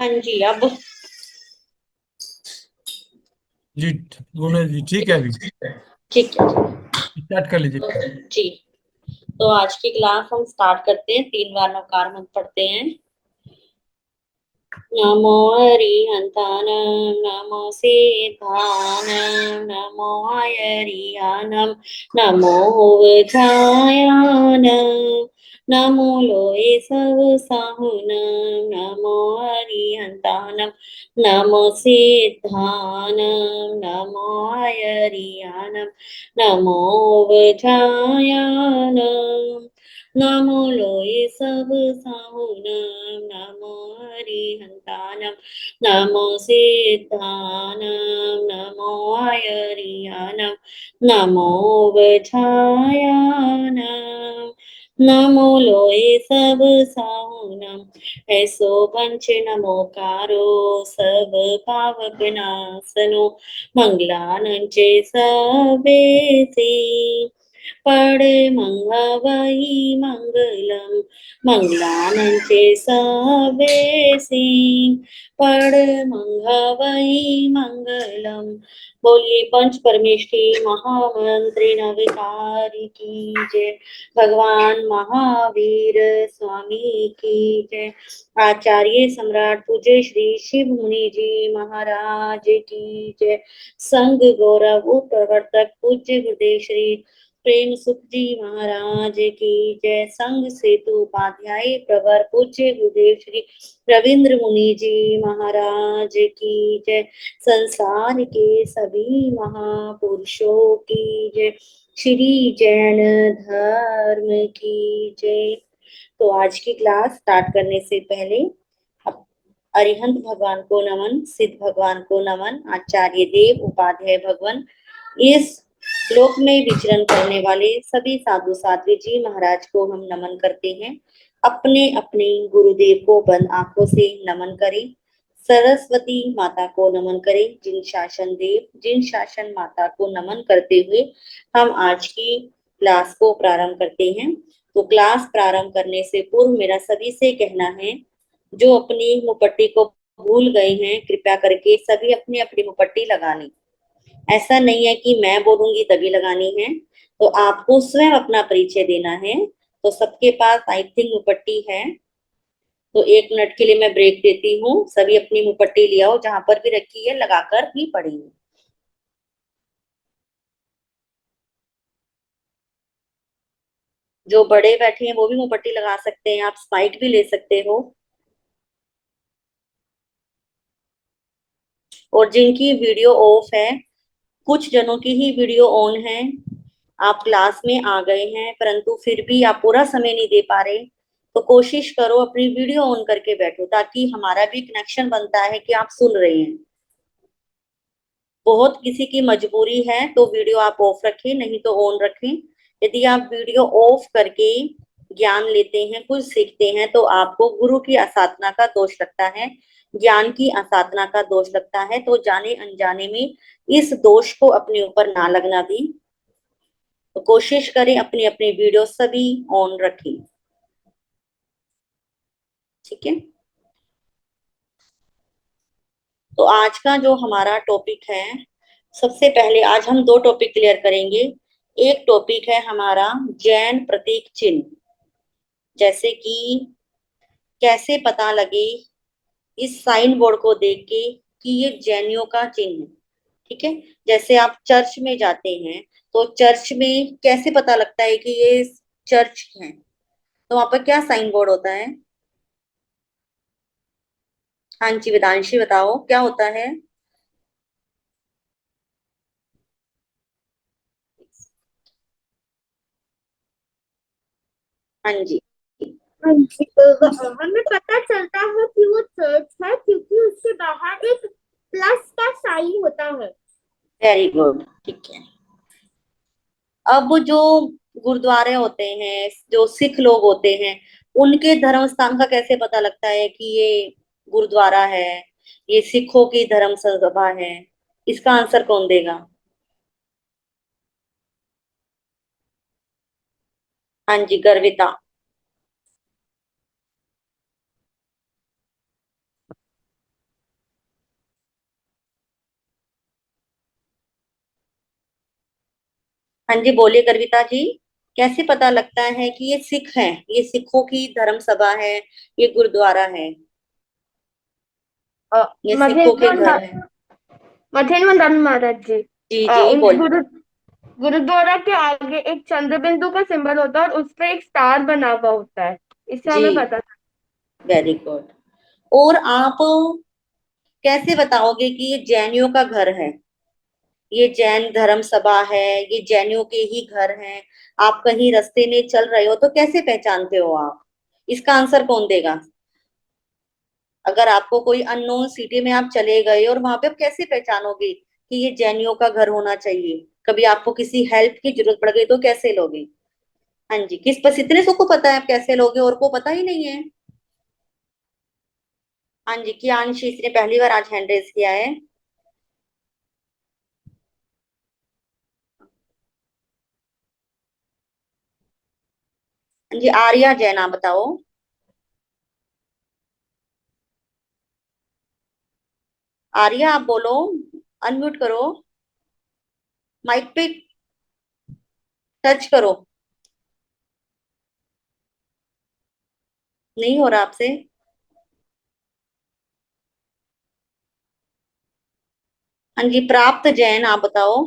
हाँ जी। अब जी। गुना जी ठीक है, अभी ठीक है स्टार्ट कर लीजिए। जी। तो आज की क्लास हम स्टार्ट करते हैं। 3 बार नवकार मंत्र पढ़ते हैं। नमो हरिहंतानम नमो सेतानम नमो हरियानम नमो वधायानम नमो लोए सब साहुनम नमो हरिहंतानम नमो सेतानम नमो हरियानम नमो वधायानम नमो लोए सब साहुनाम नमो हरिहंतानम नमो सिद्धानम नमो आयरियानम नमो वधायानम नमो लोए सब साहुनम ऐसो पंच नमोकारो सब पावक नासनो मंगलानंचे सबेसी पडमंगवई मंगलम मंगलानंचे सवेसी पडमंगवई मंगलम। बोलिए पंच परमेष्ठी महामंत्री नवकारी की जय। भगवान महावीर स्वामी की जय। आचार्य सम्राट पूज्य श्री शिव मुनि जी महाराज की जय। संघ गौरव प्रवर्तक पूज्य गुरुदेव श्री प्रेम सुख जी महाराज की जय। संघ सेतु उपाध्याय प्रवर पूज्य गुरुदेव श्री रविंद्र मुनि जी महाराज की जय। संसार के सभी महापुरुषों की जय। श्री जैन धर्म की जय। तो आज की क्लास स्टार्ट करने से पहले अब अरिहंत भगवान को नमन, सिद्ध भगवान को नमन, आचार्य देव उपाध्याय भगवान, इस लोक में विचरण करने वाले सभी साधु साध्वी जी महाराज को हम नमन करते हैं। अपने अपने गुरुदेव को बंद आंखों से नमन करें। सरस्वती माता को नमन करें। जिन शासन माता को नमन करते हुए हम आज की क्लास को प्रारंभ करते हैं। तो क्लास प्रारंभ करने से पूर्व मेरा सभी से कहना है, जो अपनी मुपट्टी को भूल गए हैं कृपया करके सभी अपनी अपनी मुपट्टी लगा लें। ऐसा नहीं है कि मैं बोलूंगी तभी लगानी है, तो आपको स्वयं अपना परिचय देना है। तो सबके पास आई थिंक मुपट्टी है। तो 1 मिनट के लिए मैं ब्रेक देती हूँ। सभी अपनी मुपट्टी ले आओ, जहां पर भी रखी है लगाकर ही पढ़ेंगे। जो बड़े बैठे हैं वो भी मुपट्टी लगा सकते हैं, आप स्पाइट भी ले सकते हो। और जिनकी वीडियो ऑफ है, कुछ जनों की ही वीडियो ऑन है। आप क्लास में आ गए हैं परंतु फिर भी आप पूरा समय नहीं दे पा रहे, तो कोशिश करो अपनी वीडियो ऑन करके बैठो, ताकि हमारा भी कनेक्शन बनता है कि आप सुन रहे हैं। बहुत किसी की मजबूरी है तो वीडियो आप ऑफ रखें, नहीं तो ऑन रखें। यदि आप वीडियो ऑफ करके ज्ञान लेते हैं, कुछ सीखते हैं, तो आपको गुरु की असाधना का दोष लगता है, ज्ञान की असाधना का दोष लगता है। तो जाने अनजाने में इस दोष को अपने ऊपर ना लगना दें। तो कोशिश करें अपनी अपनी वीडियो सभी ऑन रखें। ठीक है। तो आज का जो हमारा टॉपिक है, सबसे पहले आज हम 2 टॉपिक क्लियर करेंगे। एक टॉपिक है हमारा जैन प्रतीक चिन्ह, जैसे कि कैसे पता लगे इस साइन बोर्ड को देख के कि ये जैनियों का चिन्ह है। ठीक है। जैसे आप चर्च में जाते हैं, तो चर्च में कैसे पता लगता है कि ये चर्च है? तो वहां पर क्या साइन बोर्ड होता है? हाँ जी, वेदांशी बताओ क्या होता है। हाँ जी। हाँ जी, हमें पता चलता है कि वो चर्च है क्योंकि उसके बाहर एक प्लस का साइन होता है। Very good. ठीक है। अब जो गुरुद्वारे होते हैं, जो सिख लोग होते हैं, उनके धर्म स्थान का कैसे पता लगता है कि ये गुरुद्वारा है, ये सिखों की धर्म सभा है? इसका आंसर कौन देगा? हाँ जी, गर्विता। हाँ जी, बोलिए कविता जी। कैसे पता लगता है कि ये सिख है, ये सिखों की धर्म सभा है, ये गुरुद्वारा है, ये सिखों के घर है? मधेन्वंदन महाराज जी। जी जी, उन बोल। गुरुद्वारा के आगे एक चंद्र बिंदु का सिंबल होता है और उस पे एक स्टार बना हुआ होता है, इससे जी, हमें पता। Very good. और आप कैसे बताओगे कि ये जैनियों का घर है, ये जैन धर्म सभा है, ये जैनियों के ही घर हैं? आप कहीं रास्ते में चल रहे हो तो कैसे पहचानते हो आप? इसका आंसर कौन देगा? अगर आपको कोई अननोन सिटी में आप चले गए और वहां पे आप कैसे पहचानोगे कि ये जैनियों का घर होना चाहिए? कभी आपको किसी हेल्प की जरूरत पड़ गई तो कैसे लोगे? हाँ जी, किस बस इतने सबको पता है आप कैसे लोगे, और को पता ही नहीं है? हाँ जी, कियांश इसने पहली बार आज हैंड रेज किया है। हाँ जी, आर्या जैन, आप बताओ। आर्या आप बोलो, अनम्यूट करो, माइक पे टच करो। नहीं हो रहा आपसे? हाँ जी, प्राप्त जैन, आप बताओ।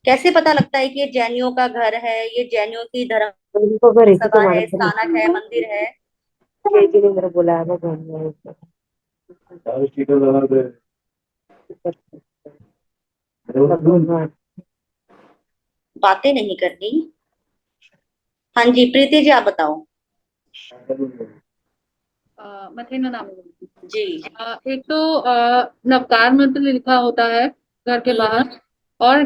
कैसे पता लगता है कि ये जैनियों का घर है, ये जैनियों की धर्म सभा है, स्थानक है, मंदिर है? बातें नहीं करनी। हाँ जी, प्रीति जी, आप बताओ। मथेना नाम है। जी। एक तो नवकार मंत्र लिखा होता है घर के बाहर, और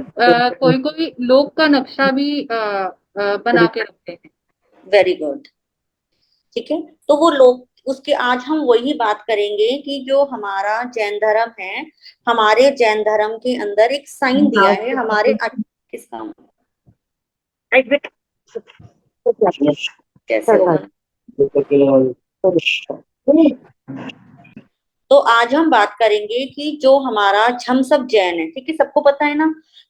कोई कोई लोक का नक्शा भी बना के रखते हैं। Very good. ठीक है, तो वो लोग उसके आज हम वही बात करेंगे कि जो हमारा जैन धर्म है, हमारे जैन धर्म के अंदर एक साइन दिया है हमारे किसका कैसे होगा? तो आज हम बात करेंगे कि जो हमारा हम सब जैन है, ठीक है, सबको पता है ना?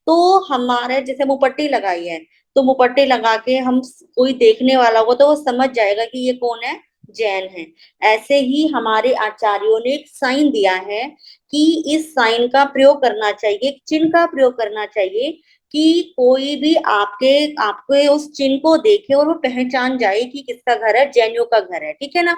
तो हमारे जैसे मुपट्टी लगाई है, तो मुपट्टी लगा के हम कोई देखने वाला होगा तो वो समझ जाएगा कि ये कौन है, जैन है। ऐसे ही हमारे आचार्यों ने एक साइन दिया है कि इस साइन का प्रयोग करना चाहिए, एक चिन्ह का प्रयोग करना चाहिए, कि कोई भी आपके आपके उस चिन्ह को देखे और वो पहचान जाए कि किसका घर है, जैनियों का घर है, ठीक है ना?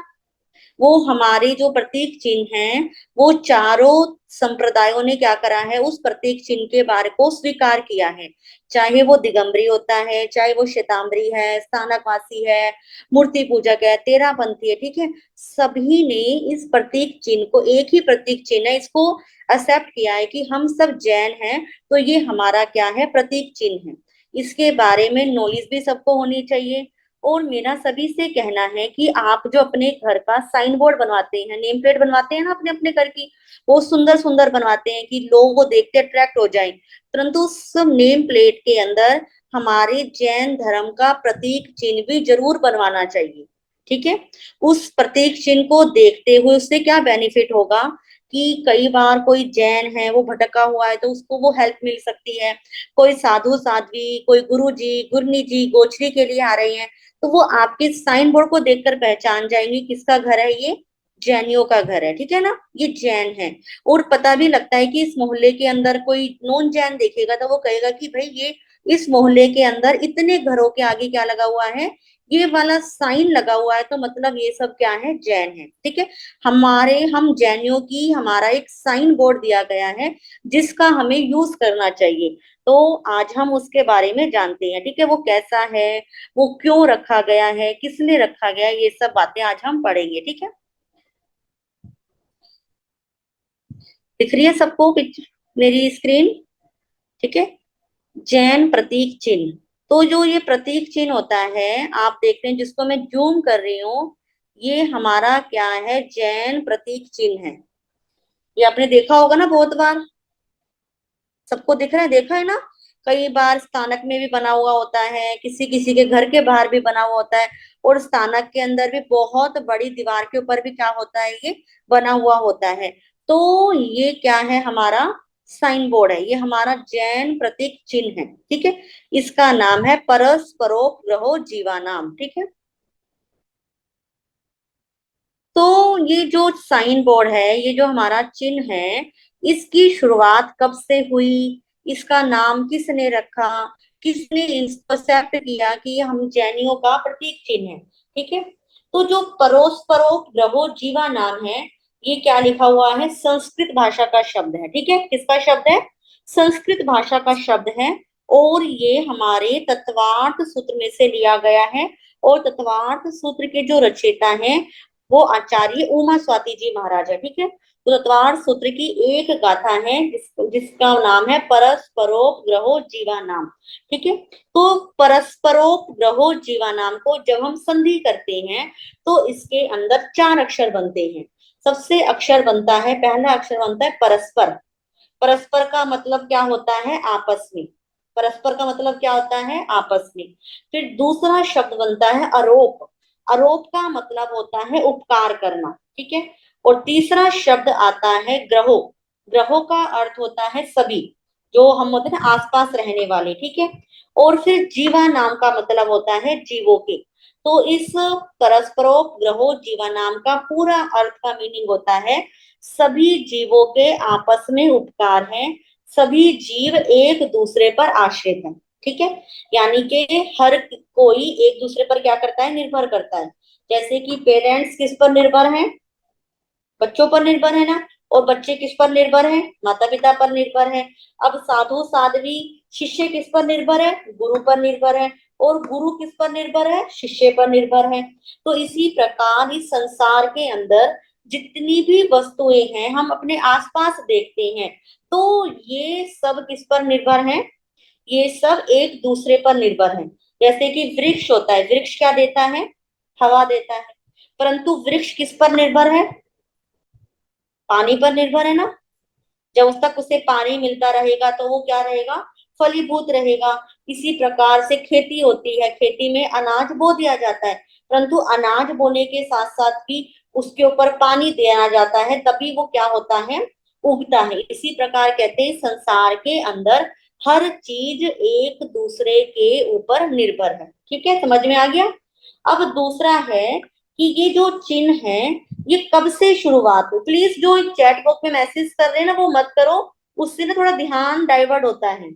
वो हमारे जो प्रतीक चिन्ह हैं, वो चारों संप्रदायों ने क्या करा है, उस प्रतीक चिन्ह के बारे को स्वीकार किया है। चाहे वो दिगंबरी होता है, चाहे वो श्वेतांबरी है, स्थानकवासी है, मूर्ति पूजक है, तेरापंथी है, ठीक है, सभी ने इस प्रतीक चिन्ह को, एक ही प्रतीक चिन्ह है, इसको एक्सेप्ट किया है कि हम सब जैन हैं, तो ये हमारा क्या है, प्रतीक चिन्ह है। इसके बारे में नॉलेज भी सबको होनी चाहिए। और मेरा सभी से कहना है कि आप जो अपने घर का साइन बोर्ड बनवाते हैं, नेम प्लेट बनवाते हैं ना अपने अपने घर की, वो सुंदर सुंदर बनवाते हैं कि लोग वो देख के अट्रैक्ट हो जाएं, परंतु उस नेम प्लेट के अंदर हमारे जैन धर्म का प्रतीक चिन्ह भी जरूर बनवाना चाहिए, ठीक है? उस प्रतीक चिन्ह को देखते हुए उससे क्या बेनिफिट होगा कि कई बार कोई जैन है वो भटका हुआ है तो उसको वो हेल्प मिल सकती है। कोई साधु साध्वी, कोई गुरु जी गुरनी जी गोचरी के लिए आ रहे हैं, तो वो आपके साइन बोर्ड को देखकर पहचान जाएंगे किसका घर है, ये जैनियों का घर है, ठीक है ना, ये जैन है। और पता भी लगता है कि इस मोहल्ले के अंदर कोई नॉन जैन देखेगा तो वो कहेगा कि भाई ये इस मोहल्ले के अंदर इतने घरों के आगे क्या लगा हुआ है, ये वाला साइन लगा हुआ है, तो मतलब ये सब क्या है, जैन है, ठीक है। हमारे हम जैनियों की हमारा एक साइन बोर्ड दिया गया है जिसका हमें यूज करना चाहिए। तो आज हम उसके बारे में जानते हैं, ठीक है, वो कैसा है, वो क्यों रखा गया है, किस लिए रखा गया है, ये सब बातें आज हम पढ़ेंगे, ठीक है। दिख रही है सबको मेरी स्क्रीन? ठीक है। जैन प्रतीक चिन्ह, तो जो ये प्रतीक चिन्ह होता है, आप देखते हैं जिसको मैं जूम कर रही हूँ, ये हमारा क्या है, जैन प्रतीक चिन्ह है। ये आपने देखा होगा ना बहुत बार, सबको दिख रहा है, देखा है ना? कई बार स्थानक में भी बना हुआ होता है, किसी किसी के घर के बाहर भी बना हुआ होता है, और स्थानक के अंदर भी बहुत बड़ी दीवार के ऊपर भी क्या होता है, ये बना हुआ होता है। तो ये क्या है, हमारा साइन बोर्ड है, ये हमारा जैन प्रतीक चिन्ह है। ठीक है, इसका नाम है परस्परोपग्रहो जीवानाम। ठीक है, तो ये जो साइन बोर्ड है, ये जो हमारा चिन्ह है, इसकी शुरुआत कब से हुई, इसका नाम किसने रखा, किसने इसको एक्सेप्ट किया कि ये हम जैनियों का प्रतीक चिन्ह है। ठीक है, तो जो परस्परोपग्रहो जीवा नाम है, ये क्या लिखा हुआ है, संस्कृत भाषा का शब्द है। ठीक है, किसका शब्द है, संस्कृत भाषा का शब्द है, और ये हमारे तत्वार्थ सूत्र में से लिया गया है। और तत्वार्थ सूत्र के जो रचयिता हैं वो आचार्य उमा स्वाति जी महाराज है। ठीक है, तो तत्वार्थ सूत्र की एक गाथा है जिसका नाम है परस्परोपग्रहो जीवा नाम। ठीक है, तो परस्परोपग्रहो जीवा नाम को जब हम संधि करते हैं तो इसके अंदर 4 अक्षर बनते हैं। सबसे अक्षर बनता है, पहला अक्षर बनता है परस्पर। परस्पर का मतलब क्या होता है, आपस में। परस्पर का मतलब क्या होता है, आपस में। फिर दूसरा शब्द बनता है अरोप। अरोप का मतलब होता है उपकार करना। ठीक है, और तीसरा शब्द आता है ग्रहो। ग्रहो का अर्थ होता है सभी, जो हम होते हैं ना आसपास रहने वाले। ठीक है, और फिर जीवा नाम का मतलब होता है जीवों के। तो इस परस्परोपग्रहो जीवा नाम का पूरा अर्थ का मीनिंग होता है सभी जीवों के आपस में उपकार है, सभी जीव एक दूसरे पर आश्रित है। ठीक है, यानी कि हर कोई एक दूसरे पर क्या करता है, निर्भर करता है। जैसे कि पेरेंट्स किस पर निर्भर हैं, बच्चों पर निर्भर है ना, और बच्चे किस पर निर्भर हैं, माता पिता पर निर्भर है। अब साधु साध्वी शिष्य किस पर निर्भर है, गुरु पर निर्भर है, और गुरु किस पर निर्भर है, शिष्य पर निर्भर है। तो इसी प्रकार इस संसार के अंदर जितनी भी वस्तुएं हैं हम अपने आसपास देखते हैं, तो ये सब किस पर निर्भर हैं, ये सब एक दूसरे पर निर्भर है। जैसे कि वृक्ष होता है, वृक्ष क्या देता है, हवा देता है, परंतु वृक्ष किस पर निर्भर है, पानी पर निर्भर है ना। जब तक उसे पानी मिलता रहेगा तो वो क्या रहेगा, फलीभूत रहेगा। इसी प्रकार से खेती होती है, खेती में अनाज बो दिया जाता है, परंतु अनाज बोने के साथ साथ भी उसके ऊपर पानी दिया जाता है, तभी वो क्या होता है, उगता है। इसी प्रकार कहते हैं संसार के अंदर हर चीज एक दूसरे के ऊपर निर्भर है। ठीक है, समझ में आ गया। अब दूसरा है कि ये जो चिन्ह है ये कब से शुरुआत हुई। प्लीज जो चैट बॉक्स में मैसेज कर रहे हैं ना वो मत करो, उससे ना थोड़ा ध्यान डाइवर्ट होता है,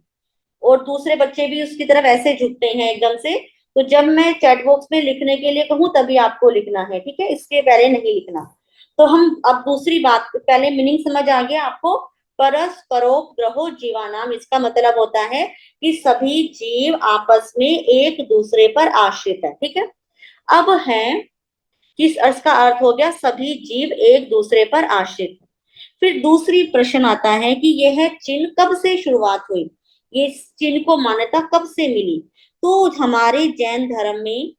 और दूसरे बच्चे भी उसकी तरफ ऐसे झुकते हैं एकदम से। तो जब मैं चैट बॉक्स में लिखने के लिए कहूँ तभी आपको लिखना है, ठीक है, इसके पहले नहीं लिखना। तो हम अब दूसरी बात, पहले मीनिंग समझ आ गया आपको, परस्परोपग्रहो जीवानाम, इसका मतलब होता है कि सभी जीव आपस में एक दूसरे पर आश्रित है। ठीक है, अब है किस अर्थ का अर्थ हो गया, सभी जीव एक दूसरे पर आश्रित। फिर दूसरी प्रश्न आता है कि यह चिन्ह कब से शुरुआत हुई, ये चिन्ह को मान्यता कब से मिली। तो हमारे जैन धर्म में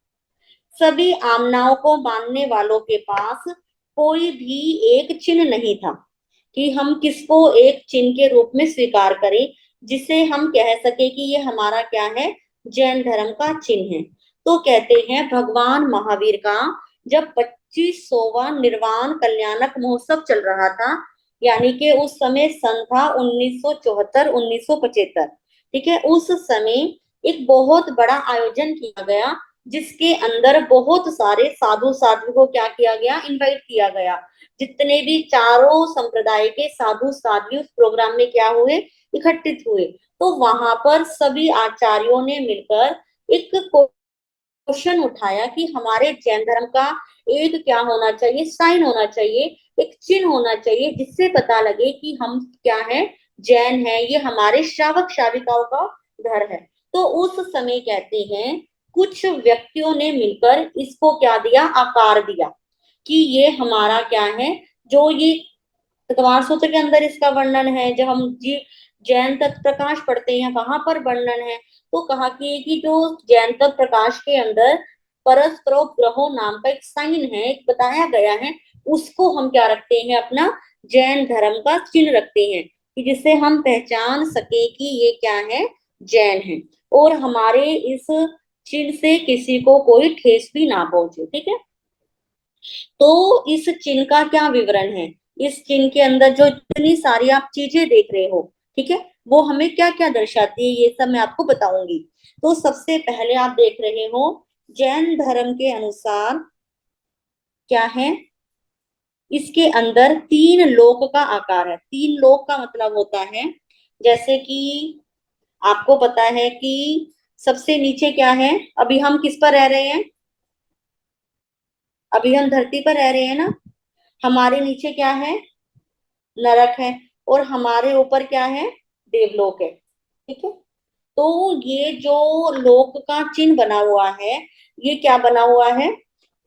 सभी आमनाओं को मानने वालों के पास कोई भी एक चिन्ह नहीं था कि हम किसको एक चिन्ह के रूप में स्वीकार करें जिसे हम कह सके कि ये हमारा क्या है, जैन धर्म का चिन्ह है। तो कहते हैं भगवान महावीर का जब 25वां निर्वाण कल्याणक महोत्सव चल रहा था, यानी कि उस समय सन था 1974 1975। ठीक है, उस समय एक बहुत बड़ा आयोजन किया गया जिसके अंदर बहुत सारे साधु साध्वी को क्या किया गया, इनवाइट किया गया। जितने भी चारों संप्रदाय के साधु साध्वी उस प्रोग्राम में क्या हुए, इकट्ठित हुए। तो वहां पर सभी आचार्यों ने मिलकर एक क्वेश्चन उठाया कि हमारे जैन धर्म का एक क्या होना चाहिए, साइन होना चाहिए, एक चिन्ह होना चाहिए जिससे पता लगे कि हम क्या है, जैन है, ये हमारे श्रावक श्राविकाओं का घर है। तो उस समय कहते हैं कुछ व्यक्तियों ने मिलकर इसको क्या दिया, आकार दिया कि ये हमारा क्या है, जो ये तत्वार सूत्र के अंदर इसका वर्णन है। जब हम जी जैन तत्व प्रकाश पढ़ते हैं कहाँ पर वर्णन है, तो कहा कि जो जैन तत्व प्रकाश के अंदर परस्परोपग्रहो नाम का एक साइन है, एक बताया गया है, उसको हम क्या रखते हैं, अपना जैन धर्म का चिन्ह रखते हैं कि जिससे हम पहचान सके कि ये क्या है, जैन हैं, और हमारे इस चिन्ह से किसी को कोई ठेस भी ना पहुंचे। ठीक है, तो इस चिन्ह का क्या विवरण है, इस चिन्ह के अंदर जो इतनी सारी आप चीजें देख रहे हो, ठीक है, वो हमें क्या क्या दर्शाती है, ये सब मैं आपको बताऊंगी। तो सबसे पहले आप देख रहे हो, जैन धर्म के अनुसार क्या है, इसके अंदर तीन लोक का आकार है। तीन लोक का मतलब होता है, जैसे कि आपको पता है कि सबसे नीचे क्या है, अभी हम किस पर रह रहे हैं, अभी हम धरती पर रह रहे हैं ना, हमारे नीचे क्या है, नरक है, और हमारे ऊपर क्या है, देवलोक है। ठीक है, तो ये जो लोक का चिन्ह बना हुआ है, ये क्या बना हुआ है,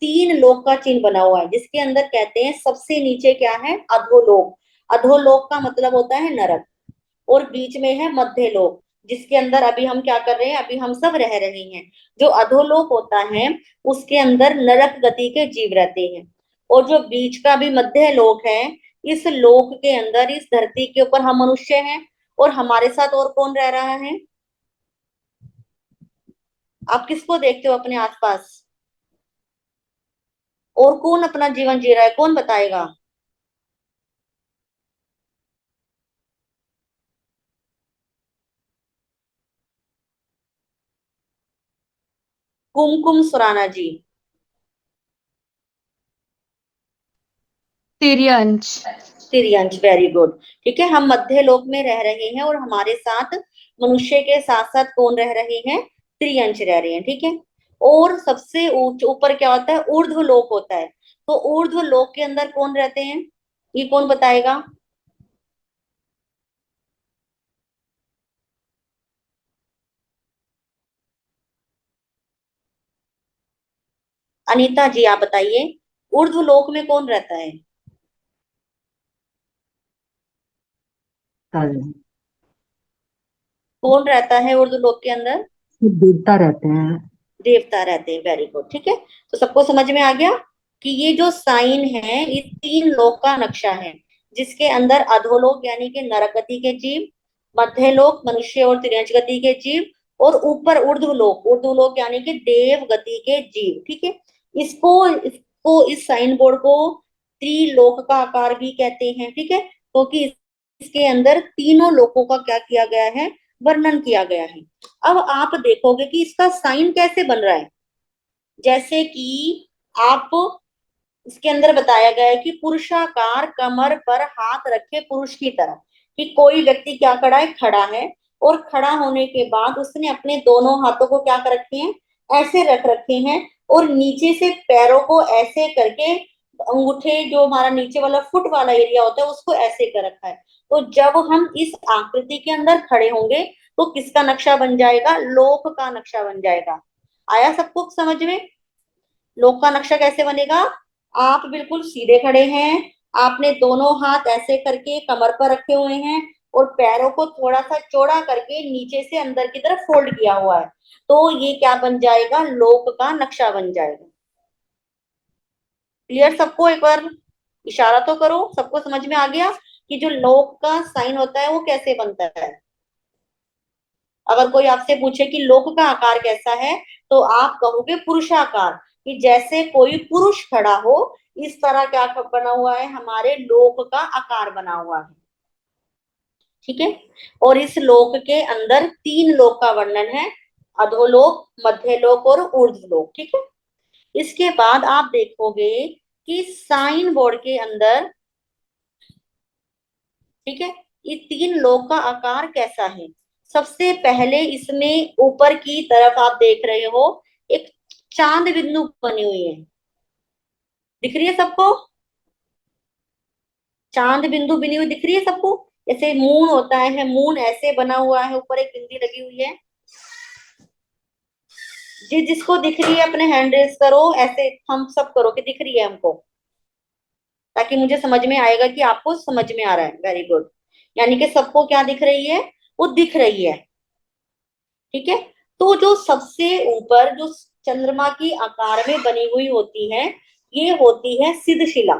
तीन लोक का चिन्ह बना हुआ है, जिसके अंदर कहते हैं सबसे नीचे क्या है, अधोलोक। अधोलोक का मतलब होता है नरक, और बीच में है मध्य लोक, जिसके अंदर अभी हम क्या कर रहे हैं, अभी हम सब रह रहे हैं। जो अधोलोक होता है उसके अंदर नरक गति के जीव रहते हैं, और जो बीच का भी मध्य लोक है, इस लोक के अंदर, इस धरती के ऊपर हम मनुष्य हैं, और हमारे साथ और कौन रह रहा है, आप किसको देखते हो अपने आसपास, और कौन अपना जीवन जी रहा है, कौन बताएगा। कुमकुम सुराना जी। तिर्यंश। तिर्यंश, वेरी गुड। ठीक है, हम मध्य लोक में रह रहे हैं, और हमारे साथ मनुष्य के साथ साथ कौन रह रहे हैं, त्रियंश रह रहे हैं। ठीक है, और सबसे ऊपर क्या होता है, ऊर्ध्व लोक होता है। तो ऊर्ध्व लोक के अंदर कौन रहते हैं, ये कौन बताएगा। अनीता जी आप बताइए, ऊर्ध्व लोक में कौन रहता है। कौन रहता है ऊर्ध्व लोक के अंदर, देवता रहते हैं। देवता रहते हैं, वेरी गुड। ठीक है, तो सबको समझ में आ गया कि ये जो साइन है, ये तीन लोक का नक्शा है, जिसके अंदर अधोलोक यानी कि नरक गति के जीव, मध्य लोक मनुष्य और त्रियंश गति के जीव, और ऊपर ऊर्ध्व लोक यानी कि देव गति के जीव। ठीक है, इसको इस साइन बोर्ड को त्रिलोक का आकार भी कहते हैं। ठीक है, क्योंकि इसके अंदर तीनों लोकों का क्या किया गया है, वर्णन किया गया है। अब आप देखोगे कि इसका साइन कैसे बन रहा है, जैसे कि आप, इसके अंदर बताया गया है कि पुरुषाकार कमर पर हाथ रखे पुरुष की तरह, कि कोई व्यक्ति क्या खड़ा है, खड़ा है, और खड़ा होने के बाद उसने अपने दोनों हाथों को क्या कर रखे हैं, ऐसे रख रखे हैं, और नीचे से पैरों को ऐसे करके, अंगूठे जो हमारा नीचे वाला फुट वाला एरिया होता है उसको ऐसे कर रखा है। तो जब हम इस आकृति के अंदर खड़े होंगे, तो किसका नक्शा बन जाएगा, लोक का नक्शा बन जाएगा। आया सबको समझ में, लोक का नक्शा कैसे बनेगा, आप बिल्कुल सीधे खड़े हैं, आपने दोनों हाथ ऐसे करके कमर पर रखे हुए हैं, और पैरों को थोड़ा सा चौड़ा करके नीचे से अंदर की तरफ फोल्ड किया हुआ है, तो ये क्या बन जाएगा, लोक का नक्शा बन जाएगा। क्लियर सबको, एक बार इशारा तो करो, सबको समझ में आ गया कि जो लोक का साइन होता है वो कैसे बनता है। अगर कोई आपसे पूछे कि लोक का आकार कैसा है, तो आप कहोगे पुरुषाकार, कि जैसे कोई पुरुष खड़ा हो, इस तरह क्या बना हुआ है, हमारे लोक का आकार बना हुआ है। ठीक है, और इस लोक के अंदर तीन लोक का वर्णन है, अधोलोक मध्य लोक और ऊर्ध्व लोक। ठीक है, इसके बाद आप देखोगे कि साइन बोर्ड के अंदर, ठीक है, ये तीन लोक का आकार कैसा है। सबसे पहले इसमें ऊपर की तरफ आप देख रहे हो, एक चांद बिंदु बनी हुई है, दिख रही है सबको, चांद बिंदु बनी हुई दिख रही है सबको, जैसे मून होता है, मून ऐसे बना हुआ है, ऊपर एक बिंदी लगी हुई है। जिसको दिख रही है अपने हैंड रेस करो, ऐसे हम सब करो कि दिख रही है हमको, ताकि मुझे समझ में आएगा कि आपको समझ में आ रहा है। वेरी गुड, यानी कि सबको क्या दिख रही है, वो दिख रही है। ठीक है, तो जो सबसे ऊपर जो चंद्रमा की आकार में बनी हुई होती है, ये होती है सिद्ध शिला।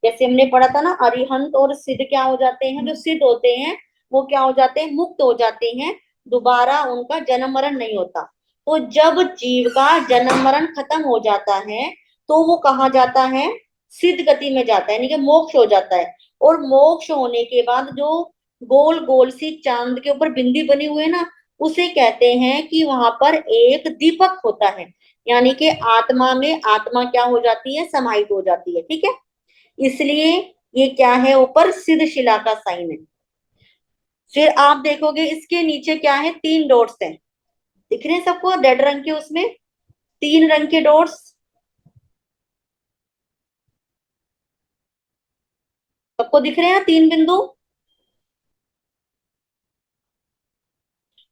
जैसे हमने पढ़ा था ना, अरिहंत और सिद्ध क्या हो जाते हैं, जो सिद्ध होते हैं वो क्या हो जाते हैं, मुक्त हो जाते हैं, दोबारा उनका जन्म मरण नहीं होता। तो जब जीव का जन्म मरण खत्म हो जाता है तो वो कहाँ जाता है, सिद्ध गति में जाता है, यानी कि मोक्ष हो जाता है। और मोक्ष होने के बाद जो गोल गोल सी चांद के ऊपर बिंदी बनी हुई है ना, उसे कहते हैं कि वहां पर एक दीपक होता है, यानी कि आत्मा में आत्मा क्या हो जाती है, समाहित हो जाती है। ठीक है, इसलिए ये क्या है, ऊपर सिद्ध शिला का साइन है। फिर आप देखोगे इसके नीचे क्या है, 3 डॉट्स हैं, दिख रहे हैं सबको, रेड रंग के, उसमें 3 रंग के डॉट्स सबको दिख रहे हैं ना, 3 बिंदु।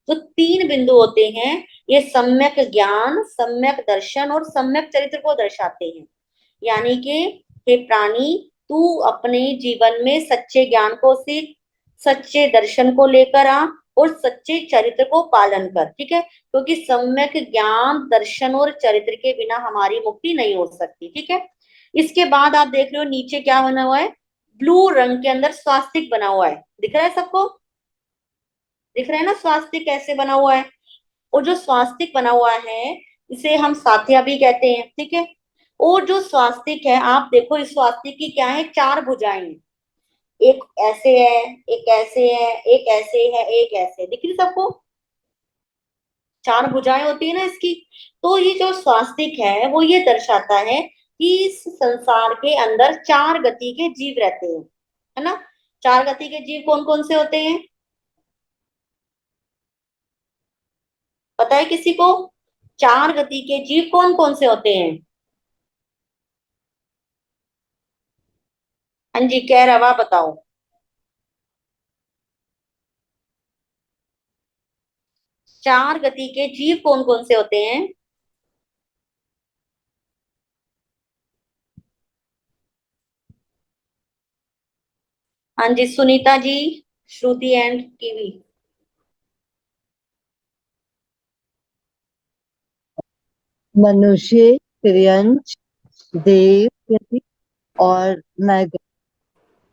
तो 3 बिंदु होते हैं, ये सम्यक ज्ञान, सम्यक दर्शन और सम्यक चरित्र को दर्शाते हैं। यानी कि हे प्राणी, तू अपने जीवन में सच्चे ज्ञान को सीख, सच्चे दर्शन को लेकर आ और सच्चे चरित्र को पालन कर। ठीक है, क्योंकि सम्यक ज्ञान, दर्शन और चरित्र के बिना हमारी मुक्ति नहीं हो सकती। ठीक है, इसके बाद आप देख रहे हो नीचे क्या बना हुआ है, ब्लू रंग के अंदर स्वास्तिक बना हुआ है, दिख रहा है सबको, दिख रहा है ना स्वास्तिक कैसे बना हुआ है। और जो स्वास्तिक बना हुआ है इसे हम साथिया भी कहते हैं। ठीक है, और जो स्वास्तिक है, आप देखो इस स्वास्तिक की क्या है, 4 भुजाएं हैं, एक ऐसे है, एक ऐसे है, एक ऐसे है, एक ऐसे, दिख रही सबको, 4 भुजाएं होती है ना इसकी। तो ये जो स्वास्तिक है वो ये दर्शाता है कि इस संसार के अंदर 4 गति के जीव रहते हैं, है ना। 4 गति के जीव कौन कौन से होते हैं, पता है किसी को, 4 गति के जीव कौन कौन से होते हैं। हाँ जी, कह रहा बताओ। 4 गति के जीव कौन कौन से होते हैं। हाँ जी, सुनीता जी, श्रुति एंड कीवी। मनुष्य, तिर्यंच, देव गति और नरक।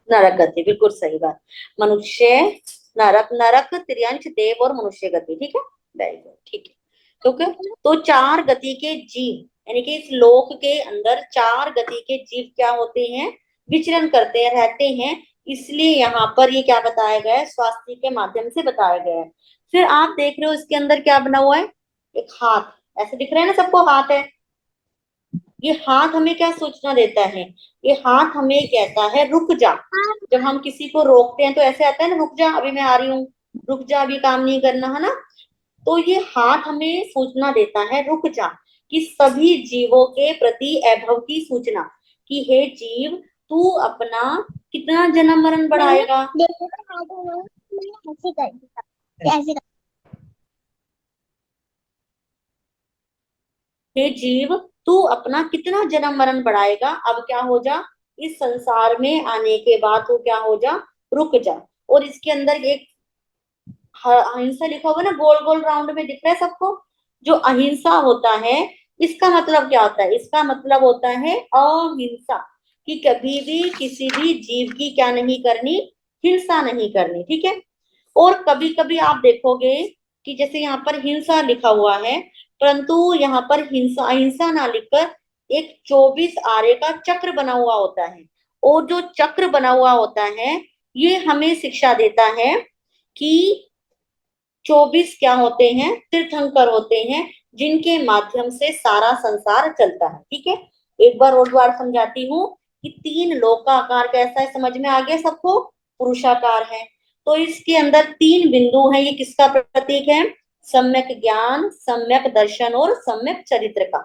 नरक गति, बिल्कुल सही बात। मनुष्य, नरक, नरक, तिर्यंच, देव और मनुष्य गति। ठीक है, वेरी गुड, ठीक है। तो 4 गति के जीव, यानी कि इस लोक के अंदर 4 गति के जीव क्या होते हैं, विचरण करते हैं, रहते हैं। इसलिए यहाँ पर ये क्या बताया गया है, स्वास्थ्य के माध्यम से बताया गया है। फिर आप देख रहे हो इसके अंदर क्या बना हुआ है, एक हाथ, ऐसे दिख रहा है ना सबको, हाथ है। ये हाथ हमें क्या सूचना देता है, ये हाथ हमें कहता है रुक जा। जब हम किसी को रोकते हैं तो ऐसे आता है ना, रुक जा अभी मैं आ रही हूँ, रुक जा अभी काम नहीं करना, है ना। तो ये हाथ हमें सूचना देता है रुक जा, कि सभी जीवों के प्रति ऐभव की सूचना, कि हे जीव, तू अपना कितना जन्म मरण बढ़ाएगा। हे जीव, तू अपना कितना जन्म मरण बढ़ाएगा, अब क्या हो जा, इस संसार में आने के बाद तू क्या हो जा, रुक जा। और इसके अंदर एक अहिंसा लिखा हुआ ना, गोल गोल राउंड में दिख रहा है सबको। जो अहिंसा होता है इसका मतलब क्या होता है, इसका मतलब होता है अहिंसा, कि कभी भी किसी भी जीव की क्या नहीं करनी, हिंसा नहीं करनी। ठीक है, और कभी कभी आप देखोगे कि जैसे यहाँ पर हिंसा लिखा हुआ है, परंतु यहाँ पर हिंसा अहिंसा ना लिखकर एक 24 आरे का चक्र बना हुआ होता है। और जो चक्र बना हुआ होता है ये हमें शिक्षा देता है कि 24 क्या होते हैं, तीर्थंकर होते हैं, जिनके माध्यम से सारा संसार चलता है। ठीक है, एक बार और बार समझाती हूँ कि 3 लोक का आकार कैसा है, समझ में आ गया सबको, पुरुषाकार है। तो इसके अंदर 3 बिंदु है, ये किसका प्रतीक है, सम्यक ज्ञान, सम्यक दर्शन और सम्यक चरित्र का।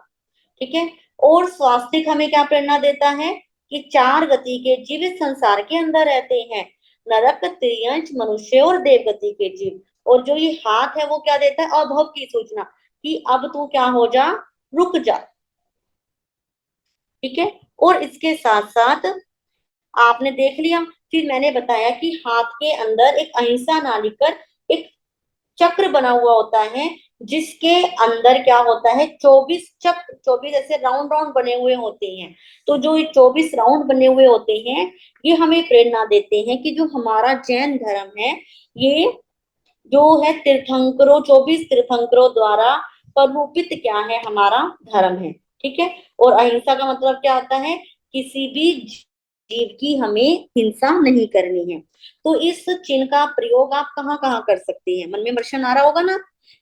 ठीक है, और स्वास्तिक हमें क्या प्रेरणा देता है, कि 4 गति के जीव इस संसार के अंदर रहते हैं, नरक, तिर्यंच, मनुष्य और देव गति के जीव। और जो ये हाथ है वो क्या देता है, अभव की सूचना, कि अब तू क्या हो जा, रुक जा। ठीक है, और इसके साथ साथ आपने देख लिया, फिर मैंने बताया कि हाथ के अंदर एक अहिंसा ना लिखकर एक चक्र बना हुआ होता है, जिसके अंदर क्या होता है, 24 चक्र, 24 ऐसे राउंड राउंड बने हुए होते हैं। तो जो ये 24 राउंड बने हुए होते हैं ये हमें प्रेरणा देते हैं कि जो हमारा जैन धर्म है ये जो है तीर्थंकरों 24 तीर्थंकरों द्वारा प्ररूपित क्या है, हमारा धर्म है। ठीक है। और अहिंसा का मतलब क्या होता है, किसी भी जीव की हमें हिंसा नहीं करनी है। तो इस चिन्ह का प्रयोग आप कहाँ कहाँ कर सकते हैं, मन में प्रश्न आ रहा होगा ना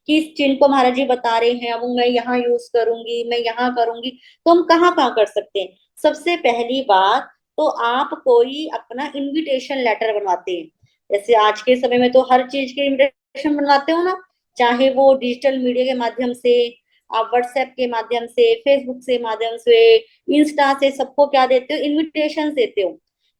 कि इस चिन्ह को महाराज जी बता रहे हैं, अब मैं यहाँ यूज करूंगी, मैं यहाँ करूंगी, तो हम कहाँ कहाँ कर सकते हैं। सबसे पहली बात तो आप कोई अपना इनविटेशन लेटर बनवाते हैं, जैसे आज के समय में तो हर चीज के इनविटेशन बनवाते हो ना, चाहे वो डिजिटल मीडिया के माध्यम से, आप व्हाट्सएप के माध्यम से, फेसबुक से माध्यम से, इंस्टा से, सबको क्या देते हो, इनविटेशन देते हो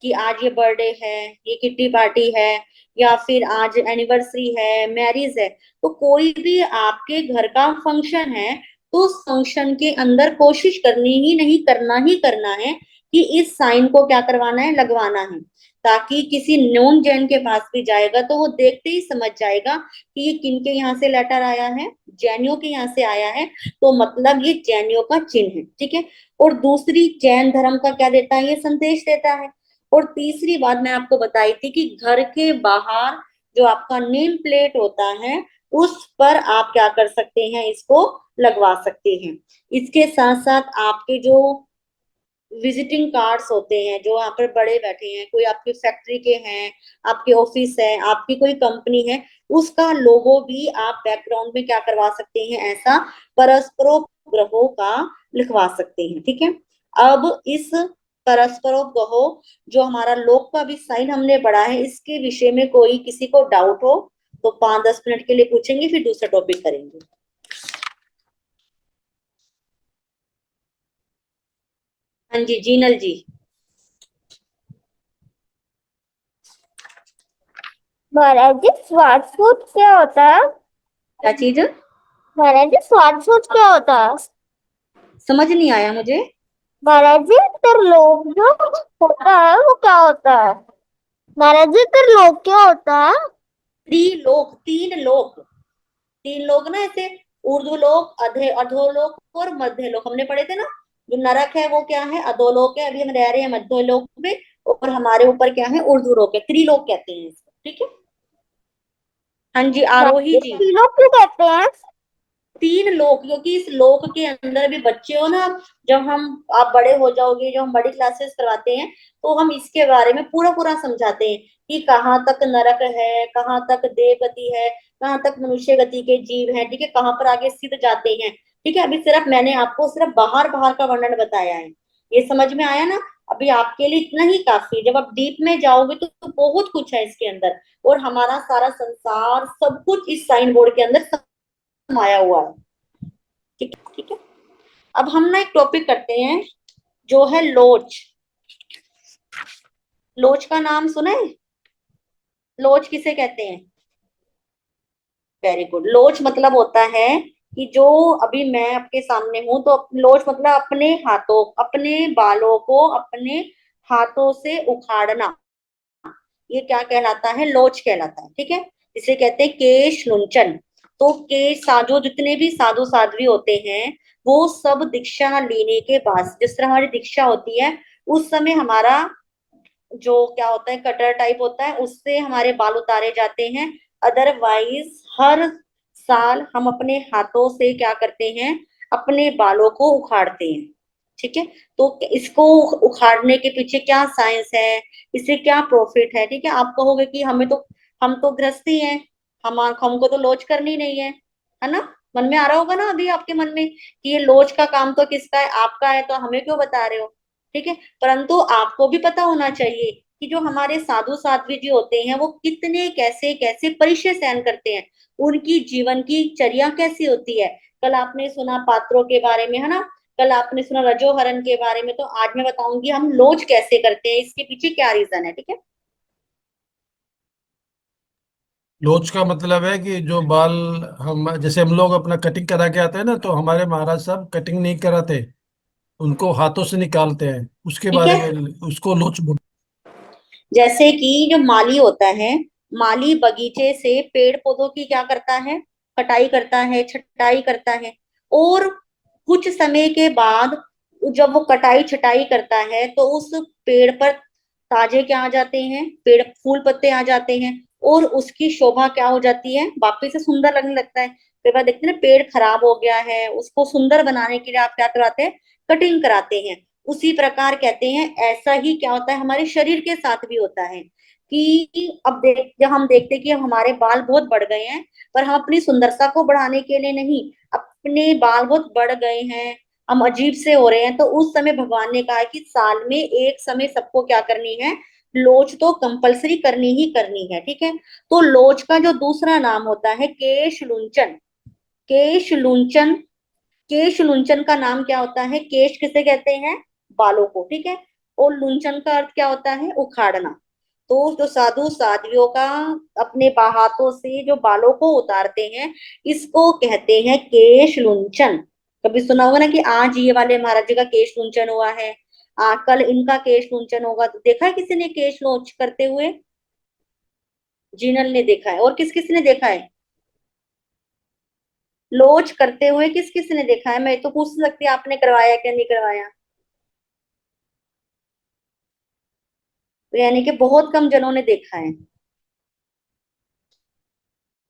कि आज ये बर्थडे है, ये किट्टी पार्टी है, या फिर आज एनिवर्सरी है, मैरिज है। तो कोई भी आपके घर का फंक्शन है, तो उस फंक्शन के अंदर कोशिश करनी ही नहीं, करना ही करना है कि इस साइन को क्या करवाना है, लगवाना है, ताकि किसी नॉन जैन के पास भी जाएगा तो वो देखते ही समझ जाएगा कि ये किन के यहाँ से लेटर आया है, जैनियों के यहाँ से आया है, तो मतलब ये जैनियों का चिन्ह है। ठीक है। और दूसरी, जैन धर्म का क्या देता है, ये संदेश देता है। और तीसरी बात मैं आपको बताई थी कि घर के बाहर जो आपका नेम प्लेट होता है, उस पर आप क्या कर सकते हैं, इसको लगवा सकते हैं। इसके साथ साथ आपके जो विजिटिंग कार्ड्स होते हैं, जो यहाँ पर बड़े बैठे हैं, कोई आपकी फैक्ट्री के हैं, आपके ऑफिस है, आपकी कोई कंपनी है, उसका लोगो भी आप बैकग्राउंड में क्या करवा सकते हैं, ऐसा परस्परोपग्रहों का लिखवा सकते हैं। ठीक है। अब इस परस्परोपग्रहो जो हमारा लोक का भी साइन हमने पढ़ा है, इसके विषय में कोई किसी को डाउट हो तो 5-10 मिनट के लिए पूछेंगे, फिर दूसरा टॉपिक करेंगे। हाँ जी, जीनल जी। महाराज जी स्वार्थसूट क्या होता है? क्या चीज? महाराज जी स्वार्थसूट क्या होता है? समझ नहीं आया मुझे। महाराज जी त्रिलोक जो होता है वो क्या होता है? महाराज जी त्रिलोक क्या होता है? त्रिलोक, तीन लोक, तीन लोग ना, ऐसे ऊर्ध्वलोक, अधोलोक और मध्यलोक हमने पढ़े थे ना। जो नरक है वो क्या है, अधोलोक है, अभी हम रह रहे हैं मध्यलोक में, और हमारे ऊपर क्या है, ऊर्ध्वलोक है, त्रिलोक कहते हैं इसको। ठीक है। हाँ जी, आरोही जी। त्रिलोक क्यों कहते हैं? तीन लोक, क्योंकि इस लोक के अंदर भी बच्चे हो ना, जब हम, आप बड़े हो जाओगे, जो हम बड़ी क्लासेस करवाते हैं, तो हम इसके बारे में पूरा पूरा समझाते हैं कि कहाँ तक नरक है, कहाँ तक देवगति है, कहाँ तक मनुष्य गति के जीव हैं। ठीक है। कहाँ पर आगे सिद्ध जाते हैं। ठीक है। अभी सिर्फ मैंने आपको सिर्फ बाहर बाहर का वर्णन बताया है, ये समझ में आया ना। अभी आपके लिए इतना ही काफी है, जब आप डीप में जाओगे तो बहुत कुछ है इसके अंदर, और हमारा सारा संसार सब कुछ इस साइन बोर्ड के अंदर समाया हुआ है। ठीक है। ठीक है। अब हम ना एक टॉपिक करते हैं, जो है लोच। लोच का नाम सुना है? लोच किसे कहते हैं? Very good. लोच मतलब होता है कि जो, अभी मैं आपके सामने हूं तो लोच मतलब अपने हाथों, अपने बालों को अपने हाथों से उखाड़ना, ये क्या कहलाता है, लोच कहलाता है। ठीक है। इसे कहते हैं केश लुंचन। तो केश, साधु, जितने भी साधु साध्वी होते हैं, वो सब दीक्षा लेने के बाद, जिस तरह हमारी दीक्षा होती है, उस समय हमारा जो क्या होता है, कटर टाइप होता है, उससे हमारे बाल उतारे जाते हैं। अदरवाइज हर साल हम अपने हाथों से क्या करते हैं, अपने बालों को उखाड़ते हैं। ठीक है। तो इसको उखाड़ने के पीछे क्या साइंस है, इससे क्या प्रॉफिट है? ठीक है। आप कहोगे कि हमें तो, हम तो गृहस्थी हैं, हमको तो लोच करनी नहीं है ना। मन में आ रहा होगा ना अभी आपके मन में कि ये लोच का काम तो किसका है, आपका है, तो हमें क्यों बता रहे हो। ठीक है। परंतु आपको भी पता होना चाहिए कि जो हमारे साधु साध्वी जी होते हैं, वो कितने, कैसे कैसे परिचय सहन करते हैं, उनकी जीवन की चर्या कैसी होती है। कल आपने सुना पात्रों के बारे में, है ना, कल आपने सुना रजोहरण के बारे में, तो आज मैं बताऊंगी हम लोच कैसे करते हैं, इसके पीछे क्या रीजन है। ठीक है। लोच का मतलब है कि जो बाल, हम जैसे हम लोग अपना कटिंग करा के आते हैं ना, तो हमारे महाराज साहब कटिंग नहीं कराते, उनको हाथों से निकालते हैं, उसके ठीक बारे है। में उसको लोच बोल। जैसे कि जो माली होता है, माली बगीचे से पेड़ पौधों की क्या करता है, कटाई करता है, छटाई करता है, और कुछ समय के बाद जब वो कटाई छटाई करता है, तो उस पेड़ पर ताजे क्या आ जाते हैं, पेड़ फूल पत्ते आ जाते हैं, और उसकी शोभा क्या हो जाती है, वापिस से सुंदर लगने लगता है। कई बार देखते हैं ना, पेड़ खराब हो गया है, उसको सुंदर बनाने के लिए आप क्या कराते हैं, कटिंग कराते हैं। उसी प्रकार कहते हैं ऐसा ही क्या होता है हमारे शरीर के साथ भी होता है कि अब जब हम देखते हैं कि हमारे बाल बहुत बढ़ गए हैं, पर हम अपनी सुंदरता को बढ़ाने के लिए नहीं, अपने बाल बहुत बढ़ गए हैं, हम अजीब से हो रहे हैं, तो उस समय भगवान ने कहा कि साल में एक समय सबको क्या करनी है, लोच तो कंपलसरी करनी ही करनी है, ठीक है। तो लोच का जो दूसरा नाम होता है केश लुंचन। केश लुंचन, केश लुंचन का नाम क्या होता है, केश किसे कहते हैं, बालों को, ठीक है। और लुंचन का अर्थ क्या होता है, उखाड़ना। तो जो साधु साध्वियों का अपने हाथों से जो बालों को उतारते हैं, इसको कहते हैं केश लुंचन। कभी सुना होगा ना कि आज ये वाले महाराज जी का केश लुंचन हुआ है, कल इनका केश लुंचन होगा। तो देखा है किसी ने केश लॉन्च करते हुए, जीनल ने देखा है, और किस किस ने देखा है लोच करते हुए, किस किस ने देखा है। मैं तो पूछ सकती आपने करवाया क्या नहीं करवाया, तो यानी कि बहुत कम जनों ने देखा है।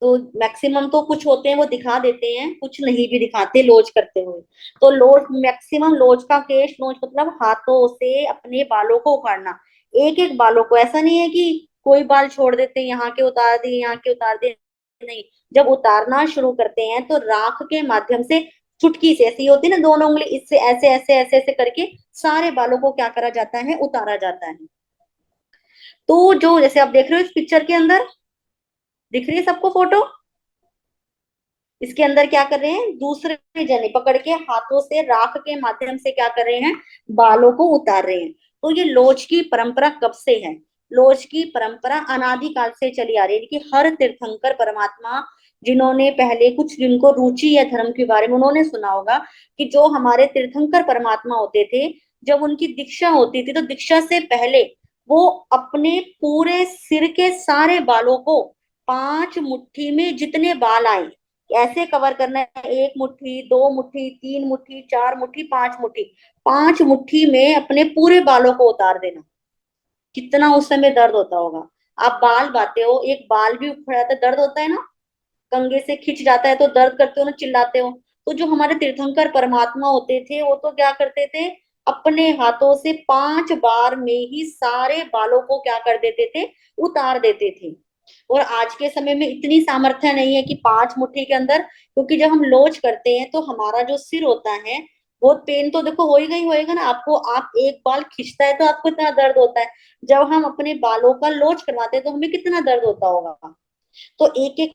तो मैक्सिमम तो कुछ होते हैं वो दिखा देते हैं, कुछ नहीं भी दिखाते लोच करते हुए। तो लोच, मैक्सिमम लोच का केश लोच मतलब हाथों से अपने बालों को उखाड़ना, एक एक बालों को। ऐसा नहीं है कि कोई बाल छोड़ देते हैं, यहाँ के उतार दिए, यहाँ के उतार दिए, नहीं। जब उतारना शुरू करते हैं तो राख के माध्यम से, चुटकी से, ऐसी होती है ना दोनों उंगली, इससे ऐसे ऐसे ऐसे ऐसे करके सारे बालों को क्या करा जाता है, उतारा जाता है। तो जो जैसे आप देख रहे हो इस पिक्चर के अंदर, दिख रही है सबको फोटो, इसके अंदर क्या कर रहे हैं, दूसरे जने पकड़ के हाथों से राख के माध्यम से क्या कर रहे हैं, बालों को उतार रहे हैं। तो ये लोच की परंपरा कब से है, लोच की परंपरा अनादिकाल से चली आ रही है। कि हर तीर्थंकर परमात्मा, जिन्होंने पहले कुछ, जिनको रुचि है धर्म के बारे में, उन्होंने सुना होगा कि जो हमारे तीर्थंकर परमात्मा होते थे, जब उनकी दीक्षा होती थी तो दीक्षा से पहले वो अपने पूरे सिर के सारे बालों को 5 मुट्ठी में जितने बाल आए ऐसे कवर करना है, 1 मुट्ठी, 2 मुट्ठी, 3 मुट्ठी, 4 मुट्ठी, 5 मुट्ठी, 5 मुट्ठी में अपने पूरे बालों को उतार देना। कितना उस समय दर्द होता होगा। आप बाल बाते हो, एक बाल भी उखड़ जाता है, दर्द होता है ना, कंघे से खिंच जाता है तो दर्द करते हो ना, चिल्लाते हो। तो जो हमारे तीर्थंकर परमात्मा होते थे वो तो क्या करते थे, अपने हाथों से 5 बार में ही सारे बालों को क्या कर देते थे, उतार देते थे। और आज के समय में इतनी सामर्थ्य नहीं है कि 5 मुट्ठी के अंदर, क्योंकि जब हम लोच करते हैं तो हमारा जो सिर होता है, बहुत पेन तो देखो होएगा ही होएगा ना आपको। आप एक बाल खींचता है तो आपको इतना दर्द होता है, जब हम अपने बालों का लोच करवाते हैं तो हमें कितना दर्द होता होगा। तो एक एक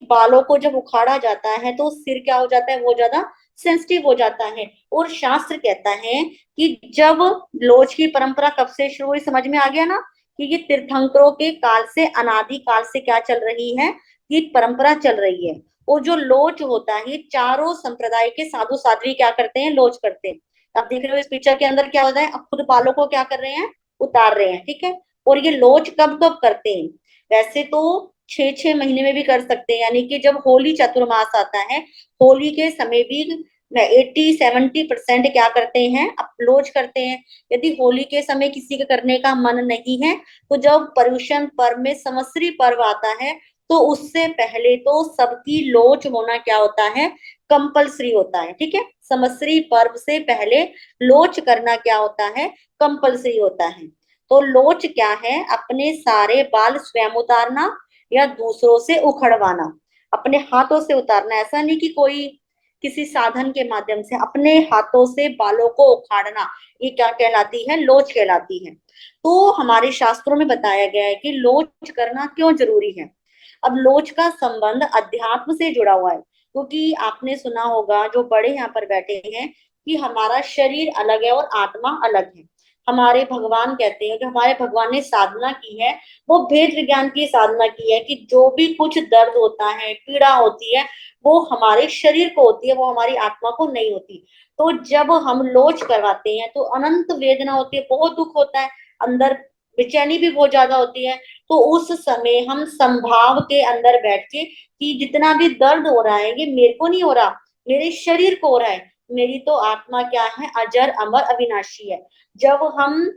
बालों को जब उखाड़ा जाता है तो सिर क्या हो जाता है, वो ज्यादा सेंसिटिव हो जाता है। और शास्त्र कहता है कि जब लोच की परंपरा कब से शुरू हुई, समझ में आ गया ना, कि ये तीर्थंकरों के काल से, अनादि काल से क्या चल रही है, ये परंपरा चल रही है। और जो लोच होता है, चारों संप्रदाय के साधु साध्वी क्या करते हैं, लोच करते हैं। आप देख रहे हो इस पिक्चर के अंदर क्या होता है, अब खुद बालों को क्या कर रहे हैं, उतार रहे हैं, ठीक है। और ये लोच कब कब करते हैं, वैसे तो 6-6 महीने में भी कर सकते हैं, यानी कि जब होली चतुर्मास आता है, होली के समय भी 80-70% क्या करते हैं, अपलोज करते हैं। यदि होली के समय किसी के करने का मन नहीं है, तो जब पर्युषण पर्व में संवत्सरी पर्व आता है, तो उससे पहले तो सबकी लोच होना क्या होता है, कंपलसरी होता है, ठीक है। संवत्सरी पर्व से पहले लोच करना क्या होता है, कंपलसरी होता है। तो लोच क्या है, अपने सारे बाल स्वयं उतारना या दूसरों से उखड़वाना, अपने हाथों से उतारना। ऐसा नहीं कि कोई किसी साधन के माध्यम से, अपने हाथों से बालों को उखाड़ना, ये क्या कहलाती है, लोच कहलाती है। तो हमारे शास्त्रों में बताया गया है कि लोच करना क्यों जरूरी है। अब लोच का संबंध अध्यात्म से जुड़ा हुआ है, क्योंकि आपने सुना होगा, जो बड़े यहाँ पर बैठे हैं, कि हमारा शरीर अलग है और आत्मा अलग है। हमारे भगवान कहते हैं, जो हमारे भगवान ने साधना की है, वो भेद विज्ञान की साधना की है, कि जो भी कुछ दर्द होता है, पीड़ा होती है, वो हमारे शरीर को होती है, वो हमारी आत्मा को नहीं होती। तो जब हम लोच करवाते हैं तो अनंत वेदना होती है, बहुत दुख होता है, अंदर बेचैनी भी बहुत ज्यादा होती है। तो उस समय हम संभाव के अंदर बैठ के, कि जितना भी दर्द हो रहा है ये मेरे को नहीं हो रहा, मेरे शरीर को हो रहा है, मेरी तो आत्मा क्या है, अजर अमर अविनाशी है। जब हम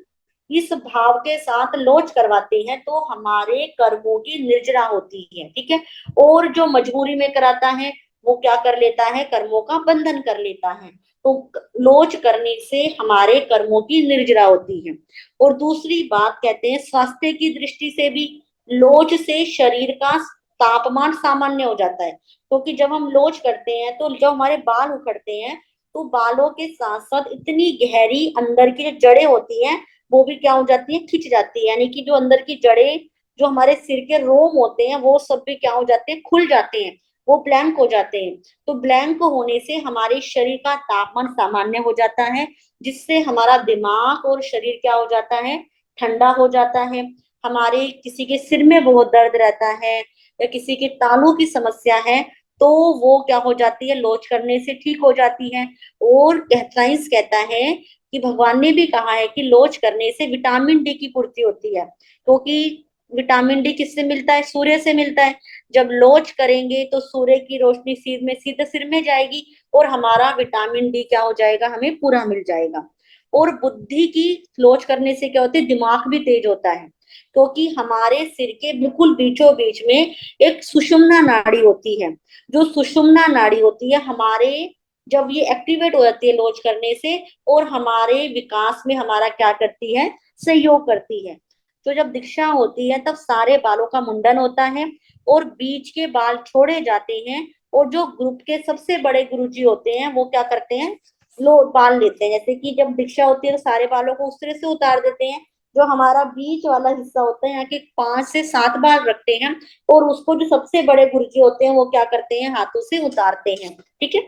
इस भाव के साथ लोच करवाते हैं तो हमारे कर्मों की निर्जरा होती है, ठीक है। और जो मजबूरी में कराता है वो क्या कर लेता है, कर्मों का बंधन कर लेता है। तो लोच करने से हमारे कर्मों की निर्जरा होती है। और दूसरी बात कहते हैं स्वास्थ्य की दृष्टि से भी लोच से शरीर का तापमान सामान्य हो जाता है। क्योंकि जब हम लोच करते हैं तो जो हमारे बाल उखड़ते हैं तो बालों के साथ साथ इतनी गहरी अंदर की जो जड़ें होती हैं वो भी क्या हो जाती है, खिंच जाती है। यानी कि जो अंदर की जड़ें, जो हमारे सिर के रोम होते हैं वो सब भी क्या हो जाते हैं, खुल जाते हैं, वो ब्लैंक हो जाते हैं। तो ब्लैंक होने से हमारे शरीर का तापमान सामान्य हो जाता है, जिससे हमारा दिमाग और शरीर क्या हो जाता है, ठंडा हो जाता है। हमारे किसी के सिर में बहुत दर्द रहता है या किसी के तालू की समस्या है तो वो क्या हो जाती है, लोच करने से ठीक हो जाती है। और साइंस कहता है कि भगवान ने भी कहा है कि लोच करने से विटामिन डी की पूर्ति होती है। क्योंकि विटामिन डी किससे मिलता है, सूर्य से मिलता है। जब लोच करेंगे तो सूर्य की रोशनी सीधे सिर में जाएगी और हमारा विटामिन डी क्या हो जाएगा, हमें पूरा मिल जाएगा। और बुद्धि की लोच करने से क्या होता है, दिमाग भी तेज होता है। क्योंकि हमारे सिर के बिल्कुल बीचों बीच में एक सुषुम्ना नाड़ी होती है। जो सुषुम्ना नाड़ी होती है हमारे, जब ये एक्टिवेट हो जाती है लोच करने से, और हमारे विकास में हमारा क्या करती है, सहयोग करती है। तो जब दीक्षा होती है तब सारे बालों का मुंडन होता है और बीच के बाल छोड़े जाते हैं। और जो ग्रुप के सबसे बड़े गुरुजी होते हैं वो क्या करते हैं, लो बाल लेते हैं। जैसे कि जब दीक्षा होती है तो सारे बालों को उस तरह से उतार देते हैं। जो हमारा बीच वाला हिस्सा होता है यहाँ के 5 से 7 बाल रखते हैं और उसको जो सबसे बड़े गुरुजी होते हैं वो क्या करते हैं, हाथों से उतारते हैं, ठीक है।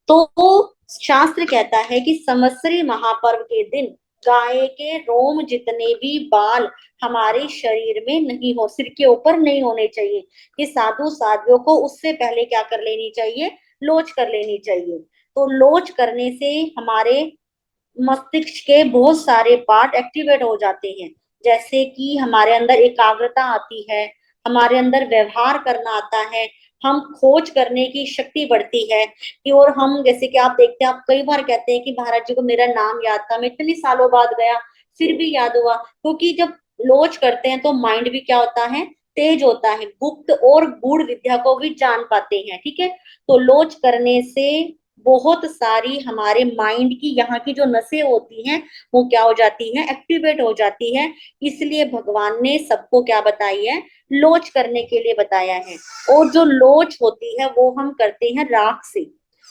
तो शास्त्र कहता है कि संवत्सरी महापर्व के दिन गाय के रोम जितने भी बाल हमारे शरीर में नहीं हो, सिर के ऊपर नहीं होने चाहिए। कि साधु साधियों को उससे पहले क्या कर लेनी चाहिए, लोच कर लेनी चाहिए। तो लोच करने से हमारे मस्तिष्क के बहुत सारे पार्ट एक्टिवेट हो जाते हैं। जैसे कि हमारे अंदर एकाग्रता आती है, हमारे अंदर व्यवहार करना आता है, हम खोज करने की शक्ति बढ़ती है। कि और हम जैसे कि आप देखते हैं, आप कई बार कहते हैं कि महाराज जी को मेरा नाम याद था, मैं इतनी सालों बाद गया फिर भी याद हुआ। क्योंकि जब लोच करते हैं तो माइंड भी क्या होता है, तेज होता है, गुप्त और गूढ़ विद्या को भी जान पाते हैं, ठीक है। तो लोच करने से बहुत सारी हमारे माइंड की यहाँ की जो नसें होती हैं वो क्या हो जाती हैं, एक्टिवेट हो जाती है। इसलिए भगवान ने सबको क्या बताई है, लोच करने के लिए बताया है। और जो लोच होती है वो हम करते हैं राख से।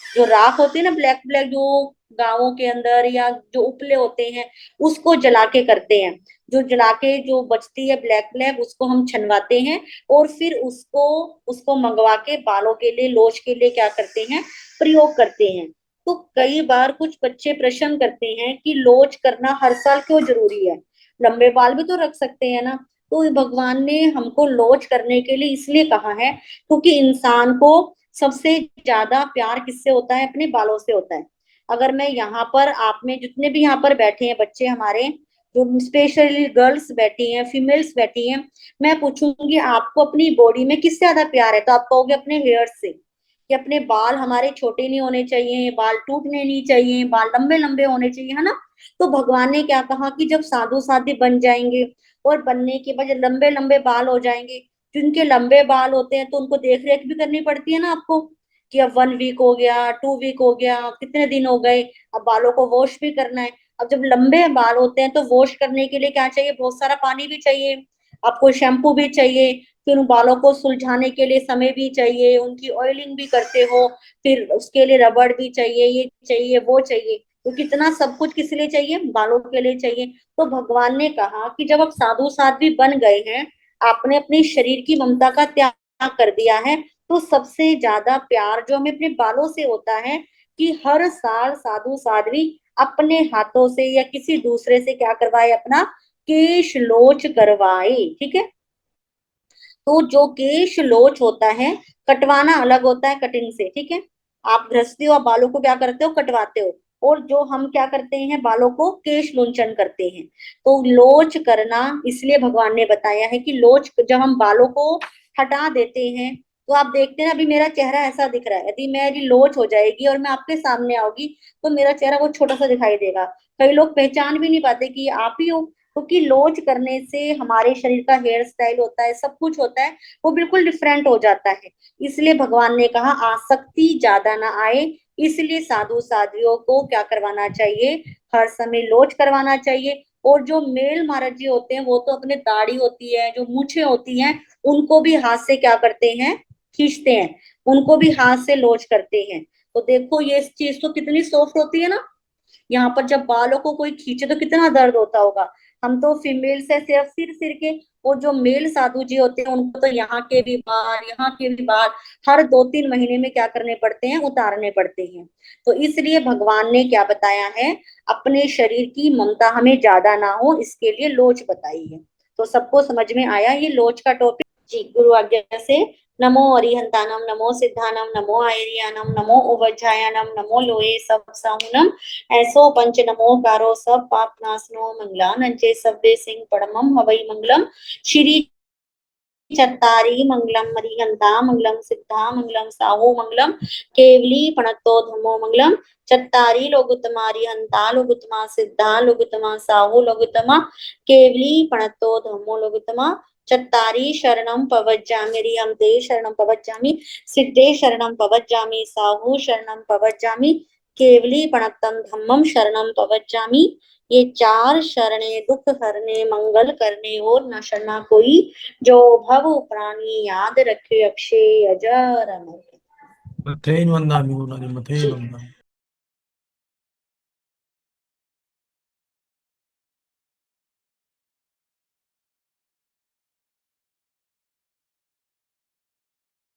जो राख होती है ना, ब्लैक ब्लैक, जो गांवों के अंदर या जो उपले होते हैं उसको जला के करते हैं। जो जला के जो बचती है ब्लैक ब्लैक उसको हम छनवाते हैं और फिर उसको उसको मंगवा के बालों के लिए, लोच के लिए क्या करते हैं, प्रयोग करते हैं। तो कई बार कुछ बच्चे प्रश्न करते हैं कि लोच करना हर साल क्यों जरूरी है, लंबे बाल भी तो रख सकते हैं ना। तो भगवान ने हमको लोच करने के लिए इसलिए कहा है क्योंकि इंसान को सबसे ज्यादा प्यार किससे होता है, अपने बालों से होता है। अगर मैं यहाँ पर, आप में जितने भी यहाँ पर बैठे हैं बच्चे हमारे, जो स्पेशली गर्ल्स बैठी हैं, फीमेल्स बैठी हैं, मैं पूछूंगी आपको अपनी बॉडी में किससे ज्यादा प्यार है, तो आप कहोगे अपने हेयर से। कि अपने बाल हमारे छोटे नहीं होने चाहिए, बाल टूटने नहीं चाहिए, बाल लंबे लंबे होने चाहिए, है ना। तो भगवान ने क्या कहा कि जब साधु साध्वी बन जाएंगे और बनने के बाद लंबे लंबे बाल हो जाएंगे, जिनके लंबे बाल होते हैं तो उनको देख रेख भी करनी पड़ती है ना आपको। कि अब 1 वीक हो गया, 2 वीक हो गया, कितने दिन हो गए, अब बालों को वॉश भी करना है। अब जब लंबे बाल होते हैं तो वॉश करने के लिए क्या चाहिए, बहुत सारा पानी भी चाहिए, आपको शैम्पू भी चाहिए, फिर उन बालों को सुलझाने के लिए समय भी चाहिए, उनकी ऑयलिंग भी करते हो, फिर उसके लिए रबड़ भी चाहिए, ये चाहिए वो चाहिए। तो कितना सब कुछ किस लिए चाहिए, बालों के लिए चाहिए। तो भगवान ने कहा कि जब आप साधु साध्वी बन गए हैं, आपने अपने शरीर की ममता का त्याग कर दिया है, तो सबसे ज्यादा प्यार जो हमें अपने बालों से होता है। कि हर साल साधु साध्वी अपने हाथों से या किसी दूसरे से क्या करवाए, अपना केश लोच करवाए, ठीक है। तो जो केश लोच होता है, कटवाना अलग होता है कटिंग से, ठीक है। आप गृहस्थी हो, आप बालों को क्या करते हो, कटवाते हो। और जो हम क्या करते हैं, बालों को केश लुंचन करते हैं। तो लोच करना इसलिए भगवान ने बताया है कि लोच जब हम बालों को हटा देते हैं तो आप देखते हैं अभी मेरा चेहरा ऐसा दिख रहा है, यदि मेरी लोच हो जाएगी और मैं आपके सामने आऊंगी तो मेरा चेहरा वो छोटा सा दिखाई देगा, कई लोग पहचान भी नहीं पाते कि ये आप ही हो, क्योंकि लोच करने से हमारे शरीर का हेयर स्टाइल होता है, सब कुछ होता है, वो बिल्कुल डिफरेंट हो जाता है। इसलिए भगवान ने कहा आसक्ति ज्यादा ना आए, इसलिए साधु साध्वियों को क्या करवाना चाहिए, हर समय लोच करवाना चाहिए। और जो मेल महाराज जी होते हैं वो तो अपने दाढ़ी होती है, जो मूछें होती हैं, उनको भी हाथ से क्या करते हैं, खींचते हैं, उनको भी हाथ से लोच करते हैं। तो देखो ये चीज तो कितनी सॉफ्ट होती है ना, यहाँ पर जब बालों को कोई खींचे तो कितना दर्द होता होगा। हम तो फीमेल से सिर्फ सिर के, और जो मेल साधु जी होते हैं उनको तो यहाँ के भी बाल, यहाँ के भी बाल हर 2-3 महीने में क्या करने पड़ते हैं, उतारने पड़ते हैं। तो इसलिए भगवान ने क्या बताया है, अपने शरीर की ममता हमें ज्यादा ना हो, इसके लिए लोच बताई है। तो सबको समझ में आया ये लोच का टॉपिक जी। गुरु आज्ञा से नमो अरिहंतानम, नमो सिद्धानम, नमो आयरियानम, नमो उवज्जायनम, नमो लोए सब साहुनम, ऐसो पंच नमो कारो सब पाप नासनो मंगलानंचे सव्वे सिंह परमम हवै मंगलम। श्री चत्तारी मंगलम मरिहंता मंगलम सिद्धा मंगलम साहो मंगलम, केवली पणतो धम्मो मंगलम। चत्तारी लोगुतमा रिहंता लोगुतमा सिद्धा लोगुतमा साहो लोगुतमा, केवली पणतो धम्मो लोगुतमा। चत्तारी शरणं पवज्जामि रिहंते शरणं पवज्जामि, सिद्धे शरणं पवज्जामि, साहू शरणं पवज्जामि, केवली पणत्तम धम्मम शरणं पवज्जामि। ये 4 शरणे दुख हरने मंगल करने और न शरणा कोई, जो भव प्राणी याद रखे अक्षय अजर अमर। मथेन वंदामि गुणानि मथेन वंदामि।